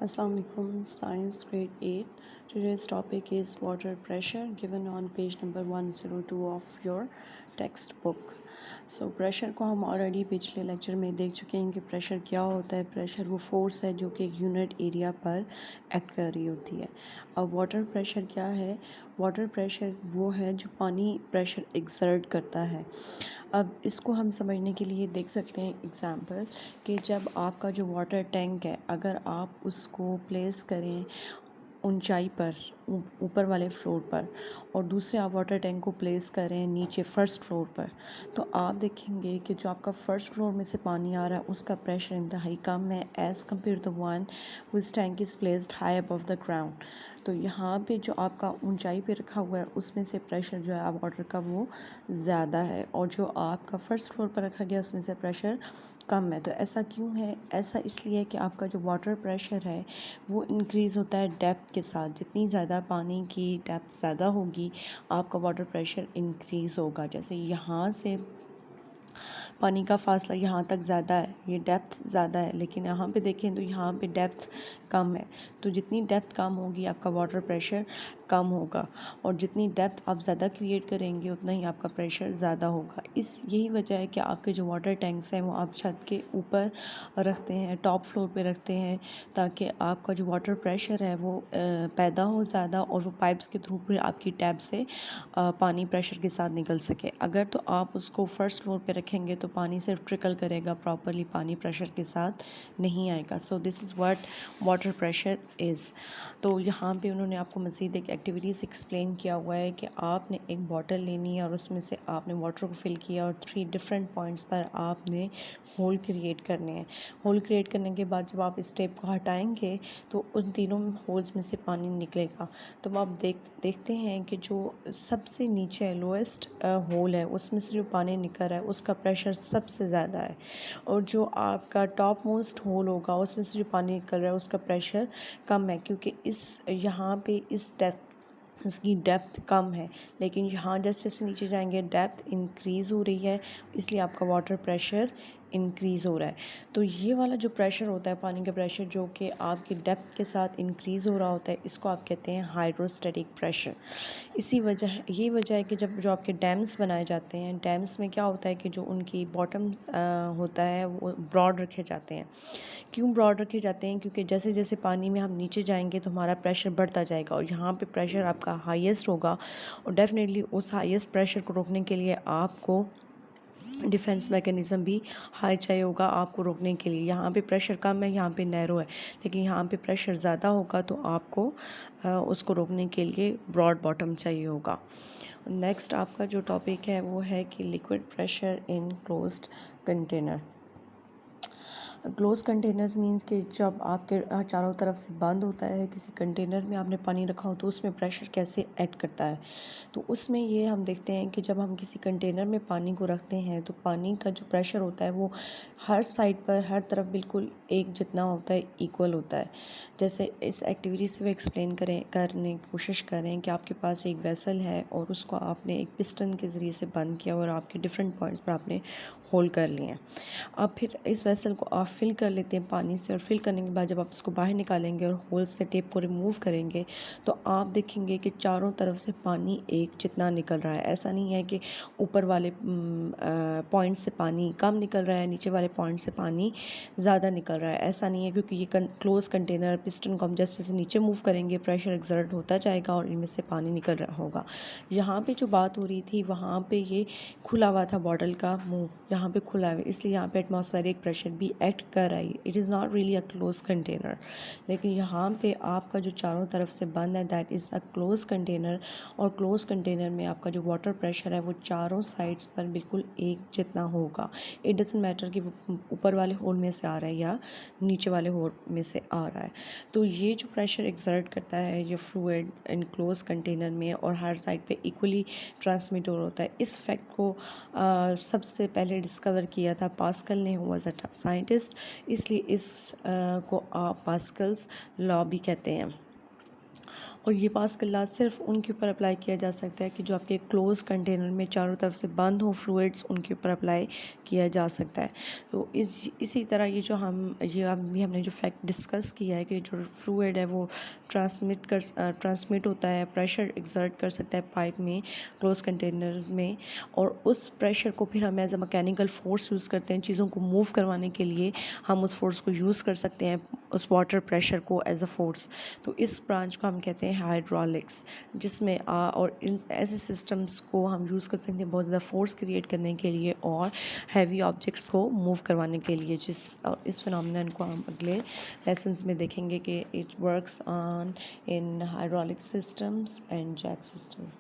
Assalamu alaikum, Science Grade 8. Today's topic is water pressure given on page number 102 of your textbook. So pressure को हम already पिछले lecture में देख चुके हैं कि प्रेशर क्या होता है। प्रेशर वो फोर्स है जो कि एक यूनिट एरिया पर एक्ट कर रही होती है। अब वाटर प्रेशर क्या है? वाटर प्रेशर वो है जो पानी प्रेशर एक्सर्ट करता है। अब इसको हम समझने के लिए देख सकते हैं एग्जांपल कि जब आपका जो वाटर टैंक है, अगर आप उसको प्लेस करें ऊंचाई पर, ऊपर वाले फ्लोर पर, और दूसरे आप वाटर टैंक को प्लेस करें नीचे फर्स्ट फ्लोर पर, तो आप देखेंगे कि जो आपका फर्स्ट फ्लोर में से पानी आ रहा है उसका प्रेशर इंतहाई कम है as compared to the one whose tank is placed high above the ground. तो यहाँ पे जो आपका ऊंचाई पे रखा हुआ है उसमें से प्रेशर जो है वाटर का वो ज़्यादा है, और जो आपका फर्स्ट फ्लोर पर रखा गया उसमें से प्रेशर कम है। तो ऐसा क्यों है? ऐसा इसलिए है कि आपका जो वाटर प्रेशर है वो इंक्रीज़ होता है डेप्थ के साथ। जितनी ज़्यादा पानी की डेप्थ ज़्यादा होगी आपका वाटर प्रेशर इंक्रीज़ होगा। जैसे यहाँ से पानी का फासला यहाँ तक ज़्यादा है, ये डेप्थ ज़्यादा है, लेकिन यहाँ पे देखें तो यहाँ पे डेप्थ कम है। तो जितनी डेप्थ कम होगी आपका वाटर प्रेशर कम होगा, और जितनी डेप्थ आप ज़्यादा क्रिएट करेंगे उतना ही आपका प्रेशर ज़्यादा होगा। यही वजह है कि आपके जो वाटर टैंक्स हैं वो आप छत के ऊपर रखते हैं, टॉप फ्लोर पे रखते हैं, ताकि आपका जो वाटर प्रेशर है वो पैदा हो ज़्यादा, और वो पाइप्स के थ्रू फिर आपकी टैप से पानी प्रेशर के साथ निकल सके। अगर तो आप उसको फर्स्ट फ्लोर पे रखेंगे तो पानी सिर्फ ट्रिकल करेगा, प्रॉपरली पानी प्रेशर के साथ नहीं आएगा। So this is what water pressure is. तो यहाँ पे उन्होंने आपको मज़ीद एक एक्टिविटीज़ एक्सप्लेन किया हुआ है कि आपने एक बॉटल लेनी है और उसमें से आपने वाटर को फिल किया, और 3 डिफरेंट पॉइंट्स पर आपने होल क्रिएट करने हैं। होल क्रिएट करने के बाद जब आप इस टेप को हटाएंगे तो उन तीनों होल्स में से पानी निकलेगा। तो आप देखते हैं कि जो सबसे नीचे लोएस्ट होल है उसमें से जो पानी निकल रहा है उसका प्रेशर सबसे ज़्यादा है, और जो आपका टॉप मोस्ट होल होगा उसमें से जो पानी निकल रहा है उसका प्रेशर कम है, क्योंकि यहाँ पे इसकी डेप्थ कम है। लेकिन यहाँ जैसे जैसे नीचे जाएंगे डेप्थ इंक्रीज़ हो रही है, इसलिए आपका वाटर प्रेशर इंक्रीज़ हो रहा है। तो ये वाला जो प्रेशर होता है पानी का प्रेशर, जो कि आपकी डेप्थ के साथ इंक्रीज़ हो रहा होता है, इसको आप कहते हैं हाइड्रोस्टैटिक प्रेशर। यही वजह है कि जो आपके डैम्स बनाए जाते हैं, डैम्स में क्या होता है कि जो उनकी बॉटम होता है वो ब्रॉड रखे जाते हैं। क्यों ब्रॉड रखे जाते हैं? क्योंकि जैसे जैसे पानी में हम नीचे जाएंगे तो हमारा प्रेशर बढ़ता जाएगा, और यहाँ पे प्रेशर आपका हाईएस्ट होगा, और डेफिनेटली उस हाईएस्ट प्रेशर को रोकने के लिए आपको डिफेंस मैकेनिज़्म भी हाई चाहिए होगा आपको रोकने के लिए। यहाँ पे प्रेशर कम है, यहाँ पे नैरो है, लेकिन यहाँ पे प्रेशर ज़्यादा होगा तो आपको उसको रोकने के लिए ब्रॉड बॉटम चाहिए होगा। नेक्स्ट आपका जो टॉपिक है वो है कि liquid pressure in closed container. Close containers means कि जब आपके चारों तरफ से बंद होता है, किसी कंटेनर में आपने पानी रखा हो तो उसमें प्रेशर कैसे एक्ट करता है। तो उसमें ये हम देखते हैं कि जब हम किसी कंटेनर में पानी को रखते हैं तो पानी का जो प्रेशर होता है वो हर साइड पर, हर तरफ बिल्कुल एक जितना होता है, इक्वल होता है। जैसे इस एक्टिविटी से वो एक्सप्लेन करने की कोशिश करें कि आपके पास एक वेसल है और उसको आपने एक पिस्टन के ज़रिए से बंद किया और आपके डिफरेंट पॉइंट्स पर आपने होल कर लिए हैं। अब फिर इस वेसल को आप फिल कर लेते हैं पानी से, और फिल करने के बाद जब आप इसको बाहर निकालेंगे और होल से टेप को रिमूव करेंगे तो आप देखेंगे कि चारों तरफ से पानी एक जितना निकल रहा है। ऐसा नहीं है कि ऊपर वाले पॉइंट से पानी कम निकल रहा है, नीचे वाले पॉइंट से पानी ज़्यादा निकल रहा है, ऐसा नहीं है, क्योंकि ये क्लोज कंटेनर पिस्टन को हम जैसे जैसे नीचे मूव करेंगे प्रेशर एक्सर्ट होता जाएगा और इनमें से पानी निकल रहा होगा। यहाँ पे जो बात हो रही थी वहाँ पे ये खुला हुआ था, बॉटल का मुंह यहाँ पे खुला है, इसलिए यहाँ पे एटमॉस्फेरिक प्रेशर भी एक्ट कर रहा है। It is not really a close container, लेकिन यहाँ पे आपका जो चारों तरफ से बंद है that is a close container, और क्लोज कंटेनर में आपका जो वाटर प्रेशर है वो चारों साइड्स पर बिल्कुल एक जितना होगा। इट डजंट मैटर कि वो ऊपर वाले होल में से आ रहा है या नीचे वाले होल में से आ रहा है। तो ये जो प्रेशर एक्सर्ट करता है ये फ्लूइड इन क्लोज कंटेनर में और हर साइड पे इक्वली ट्रांसमिट होता है। इस फैक्ट को सबसे पहले डिस्कवर किया था पास्कल ने, वाज अ साइंटिस्ट, इसलिए इस को आप पास्कल्स लॉ भी कहते हैं। और ये पास्कल लॉ सिर्फ उनके ऊपर अप्लाई किया जा सकता है कि जो आपके क्लोज कंटेनर में चारों तरफ से बंद हो फ्लूइड्स, उनके ऊपर अप्लाई किया जा सकता है। तो इसी तरह ये जो अभी हमने जो फैक्ट डिस्कस किया है कि जो फ्लूइड है वो ट्रांसमिट होता है, प्रेशर एक्सर्ट कर सकता है पाइप में, क्लोज कंटेनर में, और उस प्रेशर को फिर हम as a mechanical force use करते हैं चीज़ों को मूव करवाने के लिए। हम उस फोर्स को यूज़ कर सकते हैं, उस वाटर प्रेशर को एज अ फोर्स। तो इस ब्रांच को हम कहते हैं हाइड्रोलिक्स, जिसमें और इन ऐसे सिस्टम्स को हम यूज़ कर सकते हैं बहुत ज़्यादा फोर्स क्रिएट करने के लिए और हैवी ऑब्जेक्ट्स को मूव करवाने के लिए। इस फिनोमेनन को हम अगले लेसन्स में देखेंगे कि it works on in hydraulic systems and jack system.